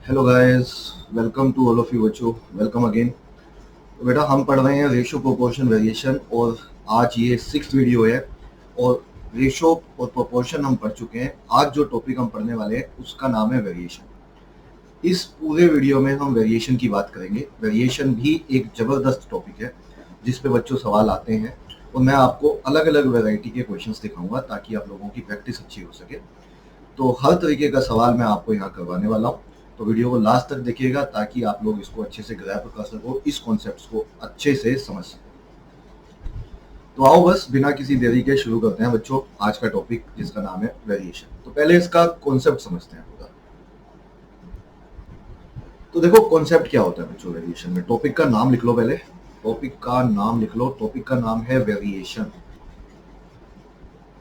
Hello guys, welcome to all of you बच्चों। Welcome again. तो बेटा हम पढ़ रहे हैं रेशो प्रोपोर्शन वेरिएशन और आज ये 6th वीडियो है। और रेशो और प्रोपोर्शन हम पढ़ चुके हैं। आज जो टॉपिक हम पढ़ने वाले हैं उसका नाम है वेरिएशन। इस पूरे वीडियो में हम वेरिएशन की बात करेंगे। वेरिएशन भी एक ज़बरदस्त टॉपिक है जिस पे बच्चों सवाल आते हैं और मैं आपको अलग अलग वैरायटी के क्वेश्चंस दिखाऊंगा ताकि आप लोगों की प्रैक्टिस अच्छी हो सके। तो हर तरीके का सवाल मैं आपको यहाँ करवाने वाला हूँ। तो वीडियो को लास्ट तक देखिएगा ताकि आप लोग इसको अच्छे से ग्रैब कर सको, इस कॉन्सेप्ट्स को अच्छे से समझ सको। तो आओ बस बिना किसी देरी के शुरू करते हैं बच्चों आज का टॉपिक जिसका नाम है वेरिएशन। तो पहले इसका कॉन्सेप्ट समझते हैं पूरा। तो देखो कॉन्सेप्ट क्या होता है बच्चों वेरिएशन में। टॉपिक का नाम लिख लो, पहले टॉपिक का नाम लिख लो। टॉपिक का नाम है वेरिएशन।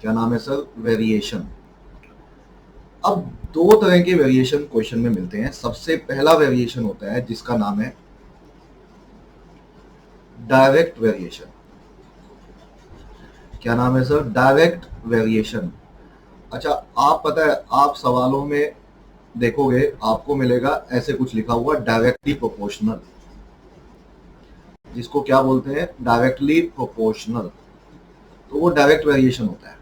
क्या नाम है सर? वेरिएशन। अब दो तरह के वेरिएशन क्वेश्चन में मिलते हैं। सबसे पहला वेरिएशन होता है जिसका नाम है डायरेक्ट वेरिएशन। क्या नाम है सर? Direct variation. अच्छा, आप पता है आप सवालों में देखोगे आपको मिलेगा ऐसे कुछ लिखा हुआ डायरेक्टली प्रोपोर्शनल, जिसको क्या बोलते हैं? Directly proportional. तो वो डायरेक्ट वेरिएशन होता है।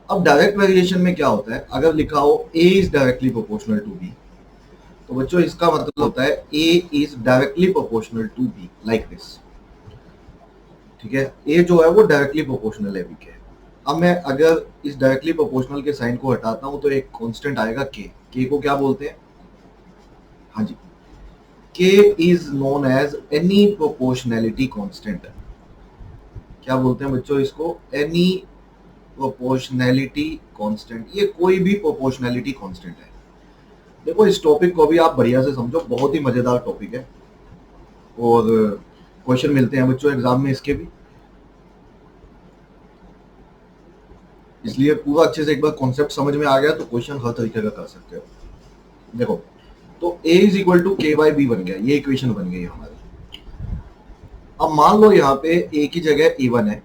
अब डायरेक्ट वेरिएशन में क्या होता है? अगर लिखा हो A is directly proportional to B, तो बच्चों इसका मतलब होता है A is directly proportional to B, like this. ठीक है, ए जो है वो डायरेक्टली प्रोपोर्शनल है बी के। अब मैं अगर इस डायरेक्टली प्रोपोर्शनल के साइन को हटाता हूं तो एक कांस्टेंट आएगा के। के को क्या बोलते हैं? हाँ जी, k is known as any proportionality constant. क्या बोलते हैं बच्चों इसको? Any proportionality constant. ये कोई भी प्रोपोर्शनैलिटी कांस्टेंट है। देखो इस टॉपिक को भी आप बढ़िया से समझो, बहुत ही मजेदार टॉपिक है और क्वेश्चन मिलते हैं बच्चों एग्जाम में इसके भी, इसलिए पूरा अच्छे से एक बार कॉन्सेप्ट समझ में आ गया तो क्वेश्चन हर तरीके का कर सकते हो। देखो, तो a इज इक्वल टू के बाई बी बन गया, ये इक्वेशन बन गई हमारी। अब मान लो यहाँ पे a की जगह a1 है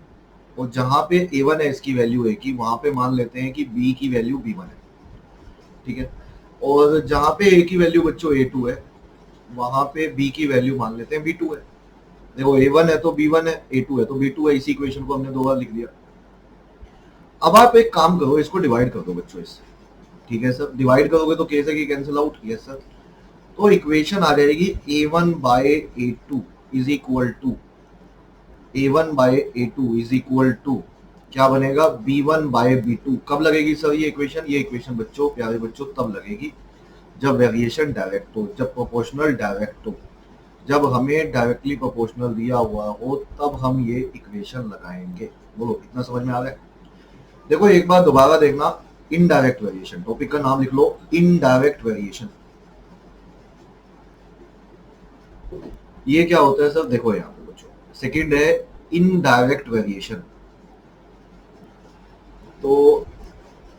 और जहां पे a1 है इसकी वैल्यू a की, वहां पे मान लेते हैं कि b की वैल्यू b1 है। ठीक है, और जहां पे a की वैल्यू बच्चों a2 है वहां पे b की वैल्यू मान लेते हैं b2 है। देखो a1 है तो b1 है, a2 है तो b2 है। इसी इक्वेशन को हमने दो बार लिख दिया। अब आप एक काम करो, इसको डिवाइड कर दो बच्चों इससे। ठीक है सर, डिवाइड करोगे तो कैसे की कैंसिल आउट? Yes sir. तो इक्वेशन आ जाएगी a1 by a2 is equal to a1 by a2 is equal to क्या बनेगा? b1 bye b2। कब लगेगी सर ये इक्वेशन? ये इक्वेशन बच्चों, प्यारे बच्चों, तब लगेगी जब वेरिएशन डायरेक्ट हो, जब प्रोपोर्शनल डायरेक्ट हो। जब हमें डायरेक्टली प्रोपोर्शनल दिया हुआ हो तब हम ये इक्वेशन लगाएंगे। बोलो इतना समझ में आ रहा है? देखो एक बार दोबारा देखना, इनडायरेक्ट वेरिएशन। टॉपिक का नाम लिख लो, इनडायरेक्ट वेरिएशन। ये क्या होता है सर? देखो यहाँ पे बच्चों, सेकंड है इनडायरेक्ट वेरिएशन। तो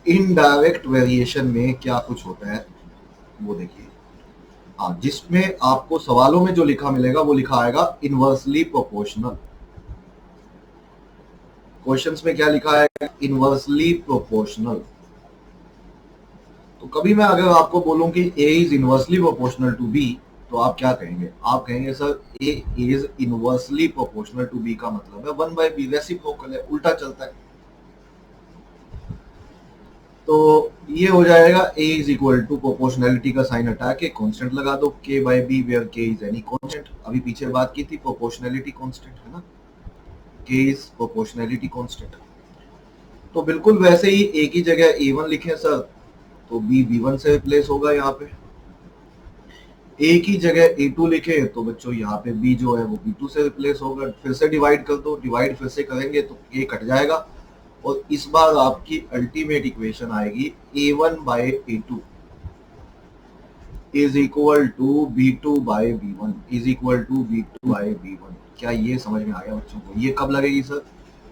इनडायरेक्ट वेरिएशन में क्या कुछ होता है वो देखिए। हाँ, जिसमें आपको सवालों में जो लिखा मिलेगा वो लिखा आएगा इनवर्सली प्रोपोर्शनल। क्वेश्चंस में क्या लिखा है? Inversely proportional. तो कभी मैं अगर आपको बोलूं कि a is inversely proportional to b, तो आप क्या कहेंगे? आप कहेंगे sir a is inversely proportional to b का मतलब है 1 बाय b, रेसिप्रोकल है, उल्टा चलता है। तो ये हो जाएगा a is equal to proportionality का साइन हटा के कांस्टेंट लगा दो k by b where k is any constant. अभी पीछे बात की थी प्रोपोर्शनैलिटी कांस्टेंट है ना, k इज प्रोपोर्शनैलिटी कांस्टेंट। तो बिल्कुल वैसे ही a की जगह a1 लिखें सर तो b b1 से रिप्लेस होगा। यहाँ पे a की जगह a2 लिखे तो बच्चों यहाँ पे b जो है वो b2 से रिप्लेस होगा। फिर से डिवाइड कर दो, डिवाइड फिर से करेंगे तो a कट जाएगा और इस बार आपकी अल्टीमेट इक्वेशन आएगी a1 by a2 is equal to b2 by b1 is equal to b2 by b1। क्या ये समझ में आ गया बच्चों को? ये कब लगेगी सर?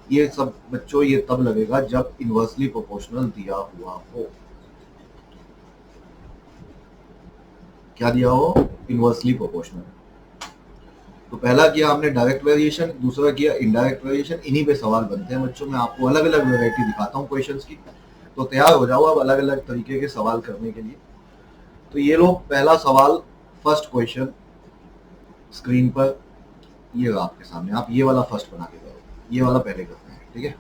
ये सब बच्चों ये तब लगेगा जब इनवर्सली प्रोपोर्शनल दिया हुआ हो। क्या दिया हो? Inversely proportional. तो पहला किया हमने डायरेक्ट वेरिएशन, दूसरा किया इनडायरेक्ट वेरिएशन। इन्हीं पे सवाल बनते हैं बच्चों। मैं आपको अलग अलग वैरायटी दिखाता हूँ क्वेश्चंस की, तो तैयार हो जाओ अब अलग अलग तरीके के सवाल करने के लिए। तो ये लो पहला सवाल, फर्स्ट क्वेश्चन स्क्रीन पर ये रहा आपके सामने। आप ये वाला फर्स्ट बना के करो, ये वाला पहले करते हैं, ठीक है।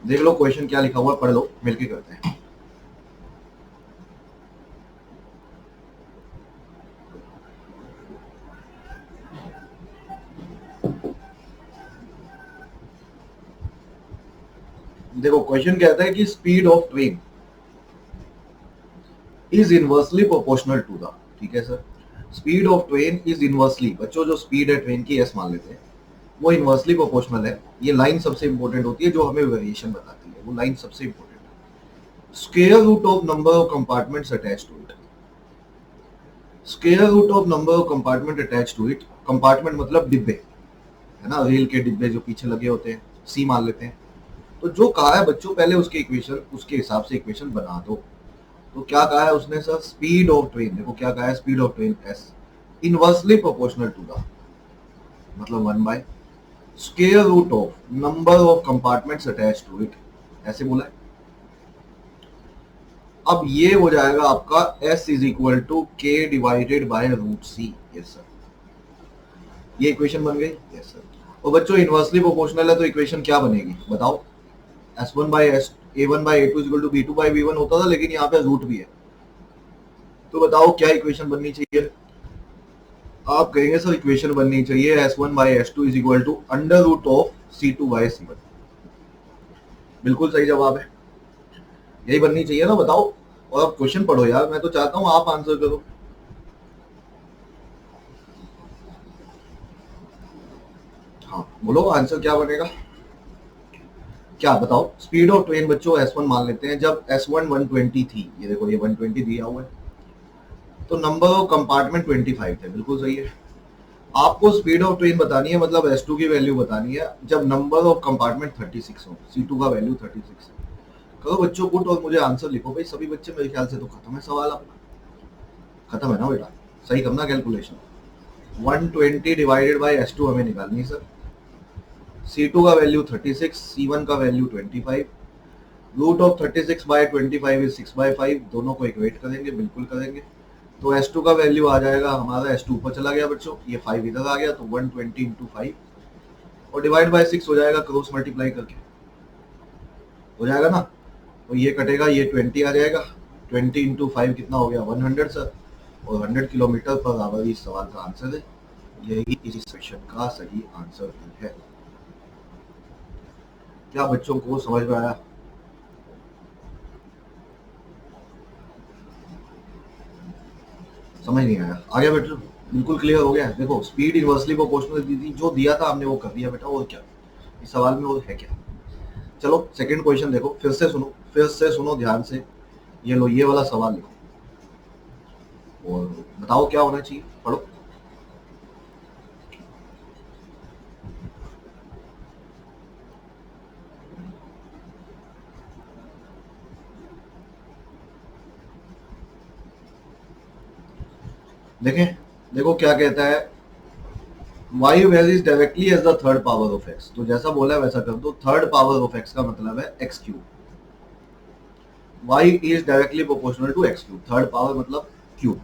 देख लो क्वेश्चन क्या लिखा हुआ है, पढ़ लो, मिलके करते हैं। देखो क्वेश्चन कहता है कि speed of train is inversely proportional to the, ठीक है sir. Speed of train is inversely, बच्चों जो स्पीड है ट्रेन की एस मान लेते हैं, वो इनवर्सली प्रोपोर्शनल है। ये लाइन सबसे इंपॉर्टेंट होती है जो हमें वेरिएशन बताती है, वो लाइन सबसे इंपॉर्टेंट है। Square root of number of compartments attached to it, square root of number of compartment attached to it, compartment मतलब डिब्बे, है ना, रेल के डिब्बे जो पीछे लगे होते हैं, सी मान लेते हैं। तो जो कहा है बच्चों, पहले उसके इक्वेशन, उसके हिसाब से इक्वेशन बना दो। तो क्या कहा है उसने सर, स्पीड ऑफ ट्रेन, देखो क्या कहा है, speed of train is inversely proportional to the, मतलब 1 by square root of number of compartments attached to it, ऐसे बोला है। अब ये हो जाएगा आपका S is equal to k divided by root c, yes sir. ये इक्वेशन बन गई, यस सर। और बच्चों इनवर्सली प्रोपोर्शनल है तो इक्वेशन क्या बनेगी बताओ, S1 by s A1 by A2 is equal to B2 by B1 होता था, लेकिन यहाँ पे रूट भी है। तो बताओ क्या इक्वेशन बननी चाहिए। आप कहेंगे सर इक्वेशन बननी चाहिए S1 by S2 is equal to under root of C2 by C1। बिल्कुल सही जवाब है, यही बननी चाहिए ना, बताओ। और अब क्वेश्चन पढ़ो यार, मैं तो चाहता हूं आप आंसर करो। हाँ बोलो आंसर क्या बनेगा, क्या बताओ। स्पीड ऑफ ट्रेन बच्चों S1 मान लेते हैं, जब S1 120 थी, ये देखो ये 120 दिया हुआ है, तो नंबर ऑफ कंपार्टमेंट 25 थे, बिल्कुल सही है। आपको स्पीड ऑफ ट्रेन बतानी है, मतलब S2 की वैल्यू बतानी है जब नंबर ऑफ कंपार्टमेंट 36 हो, C2 का वैल्यू 36 है। करो बच्चों पुट और मुझे आंसर लिखो भाई, सभी बच्चे मेरे ख्याल से तो खत्म है सवाल अपना, खत्म है ना बेटा, सही करना कैलकुलेशन। 120 डिवाइडेड बाय S2 हमें निकालनी है सर। C2 का वैल्यू 36, C1 का value 25, root of 36 by 25 is 6/5, दोनों को इक्वेट करेंगे, बिल्कुल करेंगे। तो S2 का वैल्यू आ जाएगा हमारा, S2 ऊपर चला गया बच्चों, ये 5 इधर आ गया, तो 120 इंटू 5 और डिवाइड बाय 6 हो जाएगा, क्रॉस मल्टीप्लाई करके हो जाएगा ना। तो ये कटेगा, ये 20 आ जाएगा, 20 इंटू 5 कितना हो गया 100 सर, और 100 किलोमीटर पर आवर इस सवाल का आंसर है। यही इस क्वेश्चन का सही आंसर है। क्या बच्चों को समझ में आया। समझ नहीं आया, आ गया बेटा, बिल्कुल क्लियर हो गया। देखो स्पीड इनवर्सली प्रोपोर्शनल दी थी, जो दिया था हमने वो कर दिया बेटा, और क्या इस सवाल में और है क्या। चलो सेकंड क्वेश्चन देखो, फिर से सुनो, फिर से सुनो ध्यान से। ये लो ये वाला सवाल लिखो और बताओ क्या होना चाहिए, पढ़ो। देखें, देखो क्या कहता है, y varies directly as the third power of x, तो जैसा बोला है वैसा कर दो। थर्ड पावर ऑफ x का मतलब है x cube, y is directly proportional to x cube, third power मतलब क्यूब।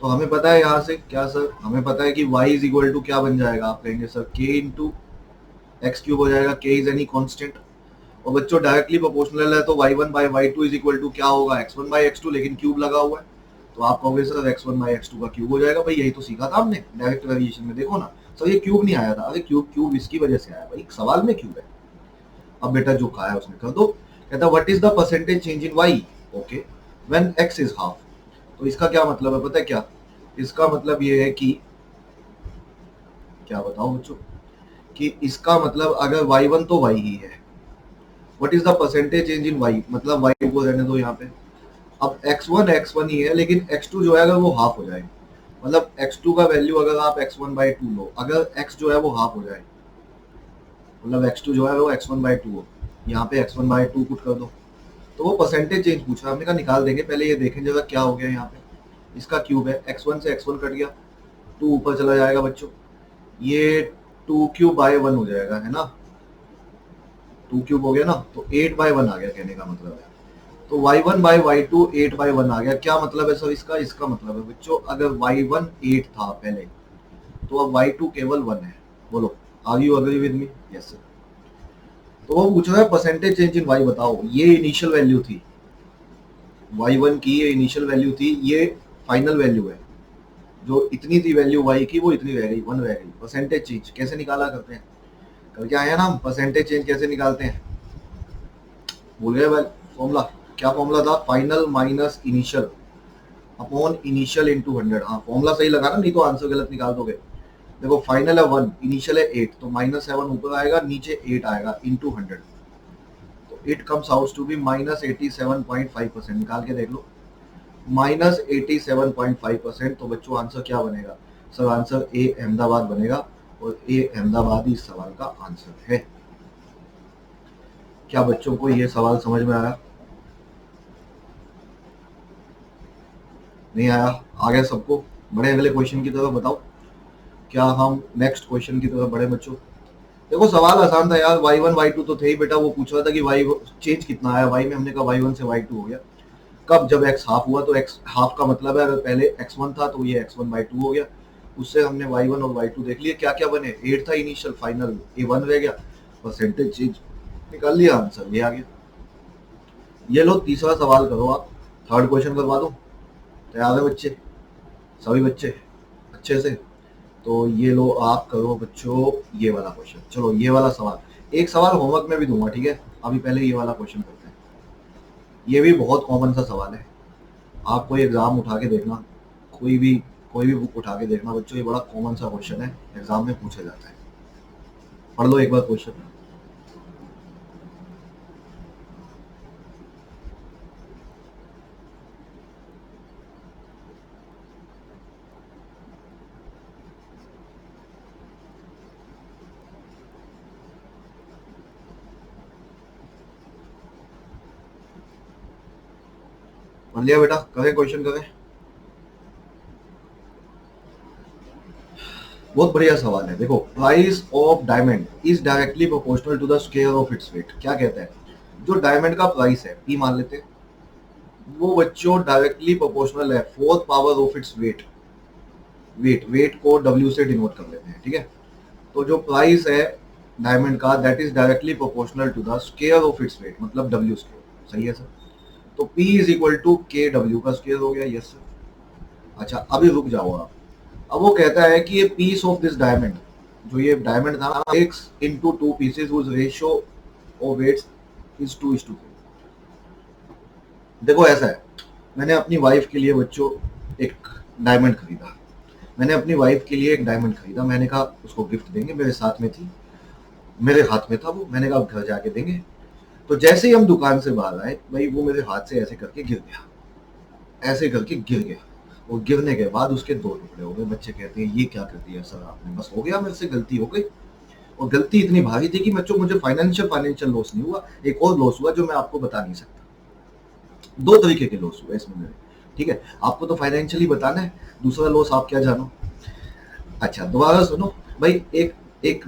तो हमें पता है यहाँ से क्या सर, हमें पता है कि y इज इक्वल टू क्या बन जाएगा, आप कहेंगे sir k into x cube हो जाएगा, k इज एनी कांस्टेंट। और बच्चों डायरेक्टली प्रोपोर्शनल है तो y1 bye y2 is equal to क्या होगा, x1 बाय x2, लेकिन क्यूब लगा हुआ है तो आप कहोगे सर x1 बाय x2 का क्यूब हो जाएगा। भाई यही तो सीखा था हमने डायरेक्ट वेरिएशन में, देखो ना सर ये क्यूब नहीं आया था, अरे क्यूब क्यूब इसकी वजह से आया भाई, सवाल में क्यूब है। अब बेटा जो कहा है उसने कर दो। कहता what is the percentage change in y, okay, when x is half. तो इसका क्या मतलब है पता है क्या, इसका मतलब ये है कि क्या बताओ बच्चों, कि इसका मतलब अगर y1 तो y ही है, what is the percentage change in y, मतलब y को रहने दो यहाँ पे। अब x1 ही है, लेकिन x2 जो है अगर वो हाफ हो जाए, मतलब x2 का वैल्यू अगर आप x1/2 लो, अगर x जो है वो हाफ हो जाए, मतलब x2 जो है वो x1/2 हो, यहाँ पे x1/2 पुट कर दो, तो वो परसेंटेज चेंज पूछ रहा है। हमने कहा निकाल देंगे, पहले ये देखें जगह क्या हो गया यहाँ पे। इसका क्यूब है, x1 से x1 कट गया, 2 ऊपर चला जाएगा बच्चों, ये 2 क्यूब बाय 1 हो जाएगा, है ना, 2 क्यूब हो गया ना, तो 8/1 आ गया, कहने का मतलब है तो y1 बाई y2 8/1 आ गया। क्या मतलब है सर इसका? इसका मतलब है बच्चों अगर y1 8 था पहले तो अब y2 केवल 1 है। बोलो, are you agree with me? Yes sir. तो वो पूछ रहा है परसेंटेज चेंज इन y बताओ। ये इनिशियल वैल्यू थी y1 की, ये इनिशियल वैल्यू थी, ये फाइनल वैल्यू है। जो इतनी थी वैल्यू y की वो इतनी रह गई, 1 रह गई। परसेंटेज चेंज कैसे निकाला करते हैं? करके आए हैं ना हम। परसेंटेज चेंज कैसे निकालते हैं? भूल गए भाई फॉर्मूला? क्या फॉर्मूला था? Final minus initial upon initial into 100। हाँ फॉर्मूला सही लगा ना, नहीं तो आंसर गलत निकाल दोगे। देखो फाइनल है 1, इनिशियल है 8, तो -7 ऊपर आएगा, नीचे 8 आएगा इंटू 100, तो it comes out to be -87.5%। निकाल के देख लो, -87.5%। तो बच्चों आंसर क्या बनेगा? सर आंसर ए अहमदाबाद बनेगा, और ए अहमदाबाद इस सवाल का आंसर है। क्या बच्चों को ये सवाल समझ में आया? नहीं आया? आ गया सबको? बड़े अगले क्वेश्चन की तरफ बताओ। क्या हम नेक्स्ट क्वेश्चन की तरफ बढ़े बच्चों? देखो सवाल आसान था यार, y1 y2 तो थे ही बेटा। वो पूछ रहा था कि y चेंज कितना आया y में, हमने कहा y1 से y2 हो गया। कब? जब x हाफ हुआ। तो x हाफ का मतलब है अगर पहले x1 था तो ये x1/2 हो गया। उससे हमने y1 और y2 देख लिए। क्या क्या बने? 8 था इनिशियल, फाइनल ये 1 रह गया। परसेंटेज चेंज निकाल लिया, आंसर ये आ गया। ये लो तीसरा सवाल करो आप। थर्ड क्वेश्चन करवा दो। तैयार है बच्चे? सभी बच्चे अच्छे से? तो ये लो आप करो बच्चों ये वाला क्वेश्चन। चलो ये वाला सवाल, एक सवाल होमवर्क में भी दूंगा, ठीक है? अभी पहले ये वाला क्वेश्चन करते हैं। ये भी बहुत कॉमन सा सवाल है। आप कोई एग्जाम उठा के देखना, कोई भी बुक उठा के देखना बच्चों, ये बड़ा कॉमन सा क्वेश्चन है, एग्जाम में पूछा जाता है। पढ़ लो एक बार क्वेश्चन। पढ़ लिया बेटा? करें क्वेश्चन करें? बहुत बढ़िया सवाल है। देखो, price of diamond is directly proportional to the square of its weight. क्या कहता है? जो डायमंड का प्राइस है पी मान लेते हैं, वो बच्चों डायरेक्टली प्रोपोर्शनल है 4th power of its weight. Weight को डब्ल्यू से डिनोट कर लेते हैं, ठीक है? तो जो प्राइस है डायमंड का, that is directly proportional to the square of its weight, मतलब डब्ल्यू स्क्वायर। सही है सर? तो P is equal to k W का स्क्वायर हो गया। Yes sir. अच्छा अभी रुक जाओ आप। अब वो कहता है कि ये पीस ऑफ दिस डायमंड, जो ये डायमंड था, x into 2 pieces whose ratio of weights is 2:3। देखो ऐसा है, मैंने अपनी वाइफ के लिए बच्चों एक डायमंड खरीदा। मैंने अपनी वाइफ के लिए एक डायमंड खरीदा। मैंने कहा उसको गिफ्ट देंगे, मेरे साथ में थी, मेरे हाथ में था वो। मैंने कहा घर जाके देंगे। तो जैसे ही हम दुकान से बाहर आए भाई, वो मेरे हाथ से ऐसे करके गिर गया, ऐसे करके गिर गया। वो गिरने के बाद उसके 2 टुकड़े हो गए। बच्चे कहते हैं ये क्या कर दिया सर आपने? बस हो गया, मेरे से गलती हो गई। और गलती इतनी भारी थी कि बच्चों मुझे फाइनेंशियल लॉस नहीं हुआ, एक और लॉस हुआ जो मैं आपको बता नहीं सकता। 2 तरीके के लॉस हुए इसमें मेरे, ठीक है? आपको तो फाइनेंशियली बताना है, दूसरा लॉस आप क्या जानो। अच्छा दोबारा सुनो भाई। एक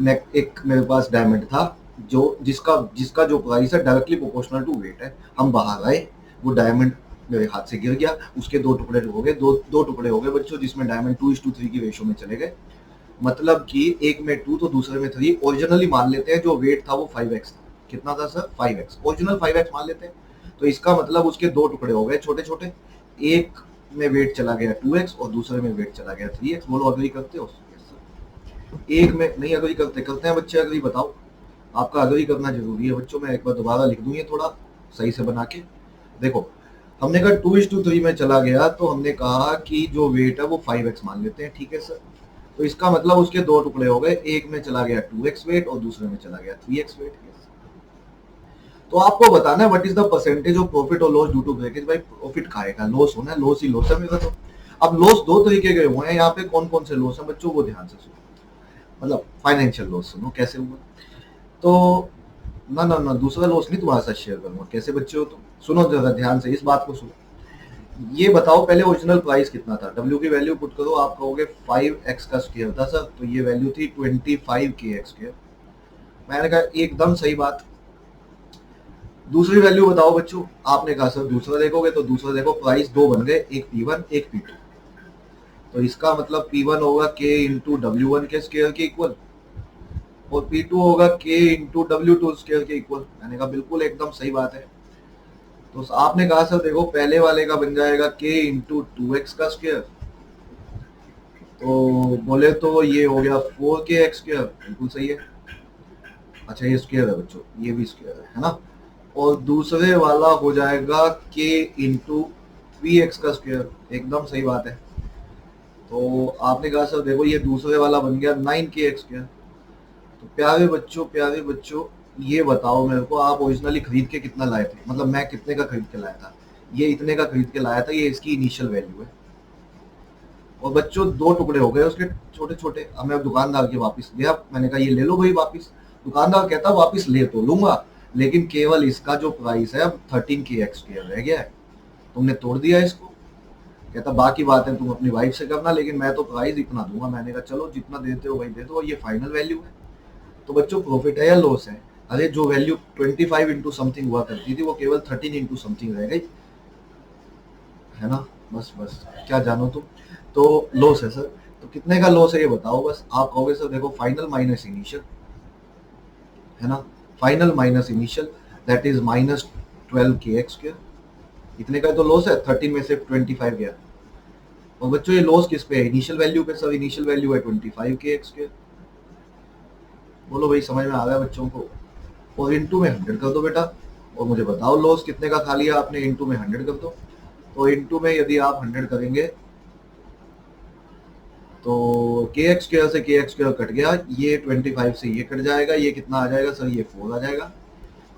मेरे पास डायमंड था, जो जिसका जो प्राइस है डायरेक्टली प्रोपोर्शनल टू वेट है। हम बाहर आए, वो डायमंड मेरे हाथ से गिर गया, उसके 2 टुकड़े हो गए। दो टुकड़े हो गए बच्चों, जिसमें डायमंड 2:3 की रेशो में चले गए। मतलब कि एक में 2 तो दूसरे में 3। ओरिजिनली मान लेते हैं जो वेट था वो 5x था। कितना था सर? 5x। ओरिजिनल 5x मान लेते हैं। तो इसका मतलब उसके 2 टुकड़े हो गए छोटे छोटे। एक में वेट चला गया 2x और दूसरे में वेट चला गया 3x। बोलो अग्री करते हो? एक में नहीं अग्री करते हैं बच्चे? अग्री बताओ। आपका अग्री करना जरूरी है बच्चों। मैं एक बार दोबारा लिख दूं ये थोड़ा सही से बना के। देखो हमने कहा 2:3 में चला गया, तो हमने कहा कि जो वेट है वो 5x मान लेते हैं, ठीक है सर? तो इसका मतलब उसके 2 टुकड़े हो गए, एक में चला गया 2x वेट और दूसरे में चला गया 3x वेट। तो आपको बताना है what is the percentage of profit और लॉस ड्यू टू ब्रेकेज। भाई प्रॉफिट खाएगा, लॉस होना है, लॉस ही लॉस है मेरा तो। अब लॉस 2 तरीके के हुए हैं यहाँ पे। कौन कौन से लॉस है बच्चों, वो ध्यान से सुनो। मतलब फाइनेंशियल लॉस सुनो कैसे हुआ। तो ना दूसरा लॉस नहीं तुम्हारे साथ शेयर करूंगा। कैसे बच्चे हो तुम? सुनो जरा ध्यान से, इस बात को सुनो। ये बताओ पहले ओरिजिनल प्राइस कितना था? W की वैल्यू पुट करो। आप कहोगे 5x का स्क्वायर था सर, तो ये वैल्यू थी 25 kx स्क्वायर। मैंने कहा एकदम सही बात। दूसरी वैल्यू बताओ बच्चों। आपने कहा सर दूसरा देखोगे तो दूसरा देखो, प्राइस दो बन गए, एक P1 एक P2। तो इसका मतलब P1 होगा K इंटू W1 के स्क्वायर के इक्वल, और P2 होगा K इंटू W2 स्क्वायर के इक्वल। मैंने कहा बिल्कुल एकदम सही बात है। तो आपने कहा सर देखो पहले वाले का बन जाएगा K इंटू 2x का स्क्वायर, तो बोले तो ये हो गया 4kx स्क्वायर, बिल्कुल सही है। अच्छा ये स्क्वायर है बच्चों, ये भी स्क्वायर है ना। और दूसरे वाला हो जाएगा K इंटू 3x का स्क्वायर, एकदम सही बात है। तो आपने कहा सर देखो ये दूसरे वाला बन गया 9kx स्क्वायर। तो प्यारे बच्चों ये बताओ मेरे को, आप ओरिजिनली खरीद के कितना लाए थे, मतलब मैं कितने का खरीद के लाया था? ये इतने का खरीद के लाया था, ये इसकी इनिशियल वैल्यू है। और बच्चों दो टुकड़े हो गए उसके छोटे छोटे। अब मैं दुकानदार के वापस गया, मैंने कहा ये ले लो भाई वापस। दुकानदार कहता वापस ले तो लूंगा, लेकिन केवल इसका जो प्राइस है अब 13kx स्क्वायर रह गया है, तुमने तोड़ दिया इसको। कहता बाकी बात है तुम अपनी वाइफ से करना, लेकिन मैं तो प्राइस इतना दूंगा। मैंने कहा चलो जितना देते हो भाई दे दो, ये फाइनल वैल्यू है। तो बच्चों प्रॉफिट है या लॉस है? अरे जो वैल्यू 25 इंटू समथिंग हुआ करती थी वो केवल 13 इंटू समथिंग रह गई, है ना। बस बस क्या जानो तुम। तो लॉस है सर। तो कितने का लॉस है ये बताओ बस। आप कहोगे सर देखो फाइनल माइनस इनिशियल, है ना, final minus initial that is minus 12kx square. इतने का तो लॉस है, 13 में से 25 गया। और बच्चों ये लॉस किस पे है? इनिशियल वैल्यू पे सर। इनिशियल वैल्यू है 25kx स्क्वायर। बोलो भाई समझ में आ गया बच्चों को? और इंटू में 100 कर दो बेटा, और मुझे बताओ लॉस कितने का खा लिया आपने। इंटू में 100 कर दो। तो इंटू में यदि आप 100 करेंगे तो kx स्क्वायर से kx स्क्वायर कट गया, ये 25 से ये कट जाएगा, ये कितना आ जाएगा सर? ये 4 आ जाएगा।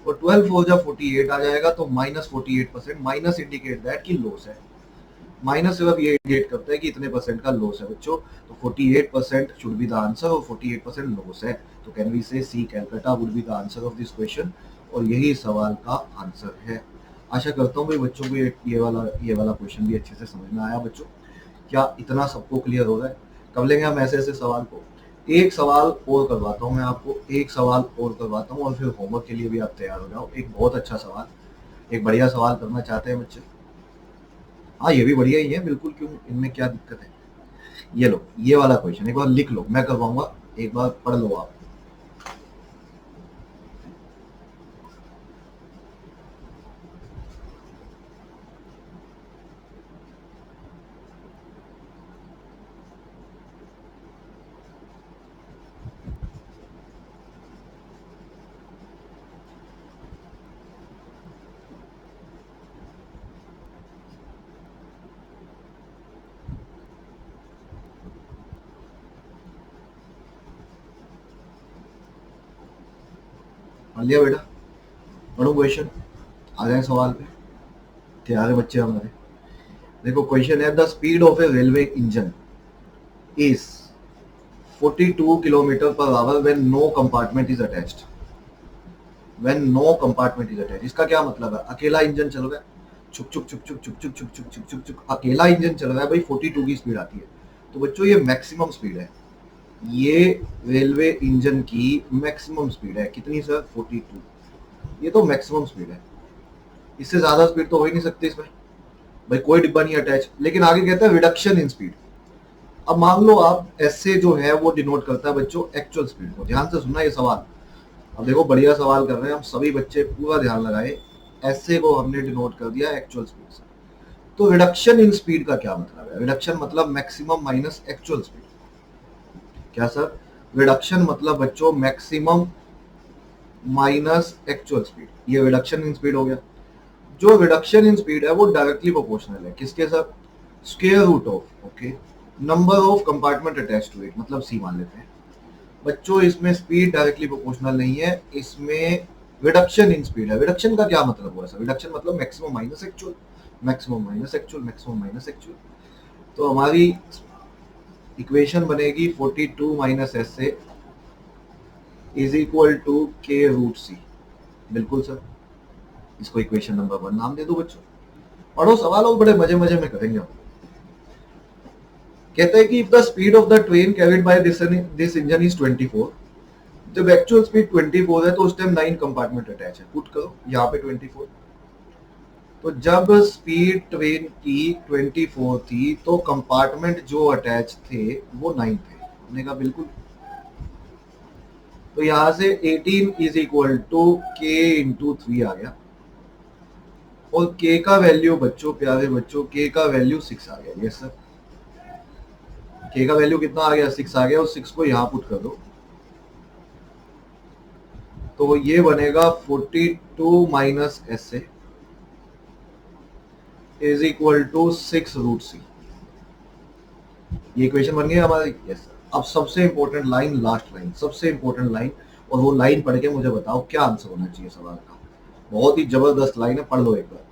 और 12 4 जा 48 आ जाएगा, तो माइनस 48%। माइनस इंडिकेट दैट कि लॉस है। माइनस सिर्फ ये इंडिकेट करता है कि इतने परसेंट का लॉस है बच्चों। तो 48% शुड बी द आंसर, और 48% लॉस है। तो can we say C Calcutta would be the answer of this question, और यही सवाल का आंसर है। आशा करता हूँ भाई बच्चों को ये वाला क्वेश्चन भी अच्छे से समझ में आया बच्चों। क्या इतना सबको क्लियर हो रहा है? कब लेंगे हम ऐसे ऐसे सवाल को? एक सवाल और करवाता हूँ मैं आपको, एक सवाल और करवाता हूँ, और फिर होमवर्क के लिए भी आप तैयार हो जाओ। एक बहुत अच्छा सवाल, एक बढ़िया सवाल करना चाहते हैं बच्चे? हाँ ये भी बढ़िया ही है बिल्कुल, क्यों, इनमें क्या दिक्कत है। ये लो ये वाला क्वेश्चन एक बार लिख लो, मैं करवाऊंगा, एक बार पढ़ लो आप। पढ़ लिया बेटा? पढ़ो क्वेश्चन, आ जाए सवाल पे। तैयार है बच्चे हमारे? देखो क्वेश्चन है, the speed of a railway engine is 42 kilometre per hour when no compartment is attached. When no compartment is attached, इसका क्या मतलब है? अकेला इंजन चल रहा है, छुक छुक छुक छुक छुक छुक छुक छुक छुक छुक छुक, अकेला इंजन चल रहा है भाई, 42 की स्पीड आती है। तो बच्चों ये मैक्सिमम स्पीड है, ये रेलवे इंजन की मैक्सिमम स्पीड है। कितनी सर? 42। ये तो मैक्सिमम स्पीड है, इससे ज्यादा स्पीड तो हो ही नहीं सकती इसमें भाई, कोई डिब्बा नहीं अटैच। लेकिन आगे कहता है रिडक्शन इन स्पीड। अब मान लो आप ऐसे जो है वो डिनोट करता है बच्चों एक्चुअल स्पीड को। ध्यान से सुनना ये सवाल। अब देखो बढ़िया सवाल कर रहे हैं हम सभी बच्चे, पूरा ध्यान लगाए। ऐसे को हमने डिनोट कर दिया एक्चुअल स्पीड से। तो रिडक्शन इन स्पीड का क्या मतलब है? रिडक्शन मतलब मैक्सिमम माइनस एक्चुअल स्पीड। क्या सर? रिडक्शन मतलब बच्चों मैक्सिमम माइनस एक्चुअल स्पीड, ये रिडक्शन इन स्पीड हो गया। जो रिडक्शन इन स्पीड है वो डायरेक्टली प्रोपोर्शनल है किसके साथ? Square root of, okay, number of compartment attach to it, मतलब सी मान लेते हैं बच्चों। इसमें स्पीड डायरेक्टली प्रोपोर्शनल नहीं है, इसमें रिडक्शन इन स्पीड है। रिडक्शन का क्या मतलब हुआ सर? रिडक्शन मतलब maximum minus actual, maximum minus actual, maximum minus actual. तो हमारी इक्वेशन बनेगी 42 माइनस एस से इज इक्वल टू के रूट सी। बिल्कुल सर, इसको इक्वेशन नंबर 1 नाम दे दो बच्चों। पढ़ो सवाल और बड़े मजे मजे में करेंगे हम। कहते हैं कि if the speed of the train carried by this engine is 24, जब एक्चुअल स्पीड 24 है तो उस टाइम 9 कंपार्टमेंट अटैच है, पुट करो यहाँ पे 24। तो जब स्पीड ट्रेन की 24 थी तो कंपार्टमेंट जो अटैच थे वो 9 थे। हमने कहा बिल्कुल। तो यहां से 18 इज इक्वल टू के इंटू 3 आ गया, और के का वैल्यू बच्चों, प्यारे बच्चों, के का वैल्यू 6 आ गया। यस सर, के का वैल्यू कितना आ गया? 6 आ गया, और 6 को यहाँ पुट कर दो तो ये बनेगा 42 minus S A is equal to 6 root C. ये इक्वेशन बन गई हमारी। Yes sir. अब सबसे इंपॉर्टेंट लाइन, लास्ट लाइन, सबसे इंपॉर्टेंट लाइन, और वो लाइन पढ़ के मुझे बताओ क्या आंसर होना चाहिए सवाल का। बहुत ही जबरदस्त लाइन है, पढ़ लो एक बार।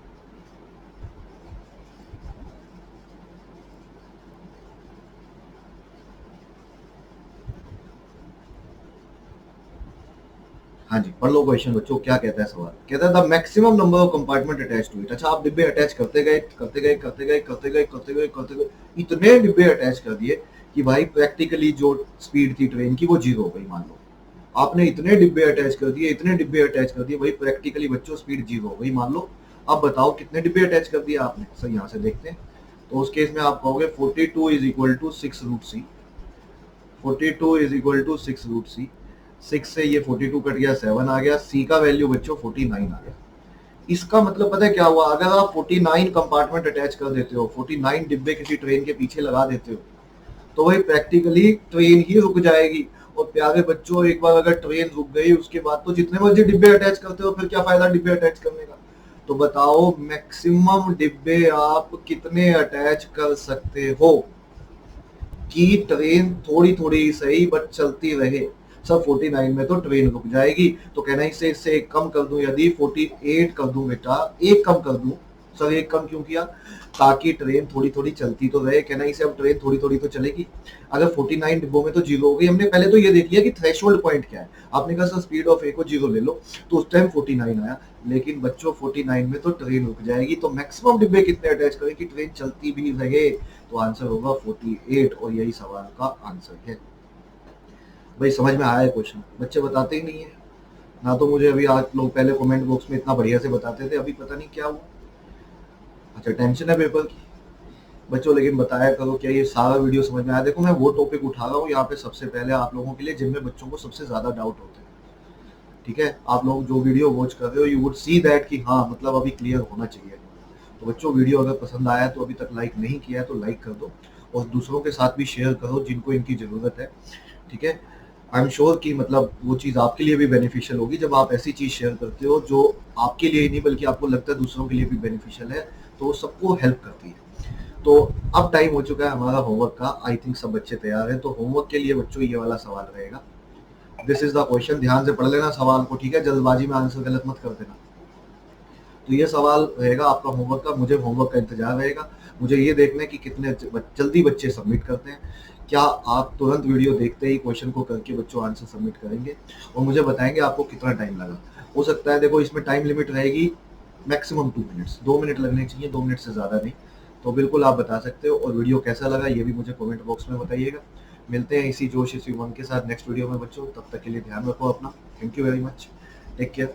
हाँ जी, पढ़ लो क्वेश्चन बच्चों। क्या कहता है सवाल? कहता है the maximum number of compartment attach to it. अच्छा, आप डिब्बे अटैच करते गए करते गए करते गए करते गए करते गए करते गए, इतने डिब्बे अटैच कर दिए कि भाई प्रैक्टिकली जो स्पीड थी ट्रेन की वो 0 हो गई। मान लो आपने इतने डिब्बे अटैच कर दिए, इतने डिब्बे अटैच कर दिए, भाई प्रैक्टिकली बच्चों स्पीड 0 हो गई मान लो। अब बताओ कितने डिब्बे अटैच कर दिए आपने? सर यहाँ से देखते हैं। तो उस केस में आप कहोगे 42 is equal to 6 root C. 42 is equal to 6 root C. 6 से ये 42 कट गया, 7 आ गया। सी का वैल्यू बच्चों 49 आ गया। इसका मतलब पता है क्या हुआ? अगर आप 49 कंपार्टमेंट अटैच कर देते हो, 49 डिब्बे किसी ट्रेन के पीछे लगा देते हो, तो वही प्रैक्टिकली ट्रेन ही रुक जाएगी। और प्यारे बच्चों, एक बार अगर ट्रेन रुक गई उसके बाद तो जितने मर्जी डिब्बे अटैच करते हो, फिर क्या फायदा डिब्बे अटैच करने का? तो बताओ मैक्सिमम डिब्बे आप कितने अटैच कर सकते हो कि ट्रेन थोड़ी थोड़ी सही बट चलती रहे? सब 49 में तो ट्रेन रुक जाएगी। तो कहना इससे एक कम कर दूं, यदि 48 कर दूं बेटा, एक कम कर दूं। सर एक कम क्यों किया? ताकि ट्रेन थोड़ी थोड़ी चलती तो रहे। कहना इसे अब ट्रेन थोड़ी थोड़ी तो चलेगी। अगर 49 डिब्बों में तो 0 हो गई। हमने पहले तो ये देख लिया कि थ्रेशोल्ड पॉइंट क्या है। आपने कहा सर स्पीड ऑफ ए को 0 ले लो, तो उस टाइम 49 आया। लेकिन बच्चों 49 में तो ट्रेन रुक जाएगी। तो मैक्सिमम डिब्बे कितने अटैच करें कि ट्रेन चलती भी रहे? तो आंसर होगा 48, और यही सवाल का आंसर है। भाई समझ में आया है क्वेश्चन? बच्चे बताते ही नहीं है ना। तो मुझे अभी आज लोग पहले कमेंट बॉक्स में इतना बढ़िया से बताते थे, अभी पता नहीं क्या हुआ। अच्छा, टेंशन है पेपर की बच्चों, लेकिन बताया करो क्या ये सारा वीडियो समझ में आया? देखो मैं वो टॉपिक उठा रहा हूँ यहाँ पे सबसे पहले आप लोगों के लिए जिनमें बच्चों को सबसे ज्यादा डाउट होते हैं। ठीक है, आप लोग जो वीडियो वॉच कर रहे हो, यू वुड सी दैट कि हाँ मतलब अभी क्लियर होना चाहिए। तो बच्चों वीडियो अगर पसंद आया तो अभी तक लाइक नहीं किया है तो लाइक कर दो, और दूसरों के साथ भी शेयर करो जिनको इनकी जरूरत है। ठीक है, आई एम श्योर कि मतलब वो चीज़ आपके लिए भी बेनिफिशियल होगी जब आप ऐसी चीज़ शेयर करते हो जो आपके लिए ही नहीं बल्कि आपको लगता है दूसरों के लिए भी बेनिफिशियल है, तो सबको हेल्प करती है। तो अब टाइम हो चुका है हमारा होमवर्क का। आई थिंक सब बच्चे तैयार हैं। तो होमवर्क के लिए बच्चों ये वाला सवाल रहेगा। दिस इज द क्वेश्चन, ध्यान से पढ़ लेना सवाल को। ठीक है, जल्दबाजी में आंसर गलत मत कर देना। तो ये सवाल रहेगा आपका होमवर्क का। मुझे होमवर्क का इंतजार रहेगा। मुझे ये देखना है कि कितने जल्दी बच्चे सबमिट करते हैं। क्या आप तुरंत वीडियो देखते ही क्वेश्चन को करके बच्चों आंसर सबमिट करेंगे और मुझे बताएंगे आपको कितना टाइम लगा? हो सकता है, देखो इसमें टाइम लिमिट रहेगी मैक्सिमम 2 मिनट्स, 2 मिनट लगने चाहिए, 2 मिनट से ज़्यादा नहीं। तो बिल्कुल आप बता सकते हो। और वीडियो कैसा लगा ये भी मुझे कमेंट बॉक्स में बताइएगा। मिलते हैं इसी जोश इसी उमंग के साथ नेक्स्ट वीडियो में बच्चों। तब तक के लिए ध्यान रखो अपना। Thank you very much. Take care.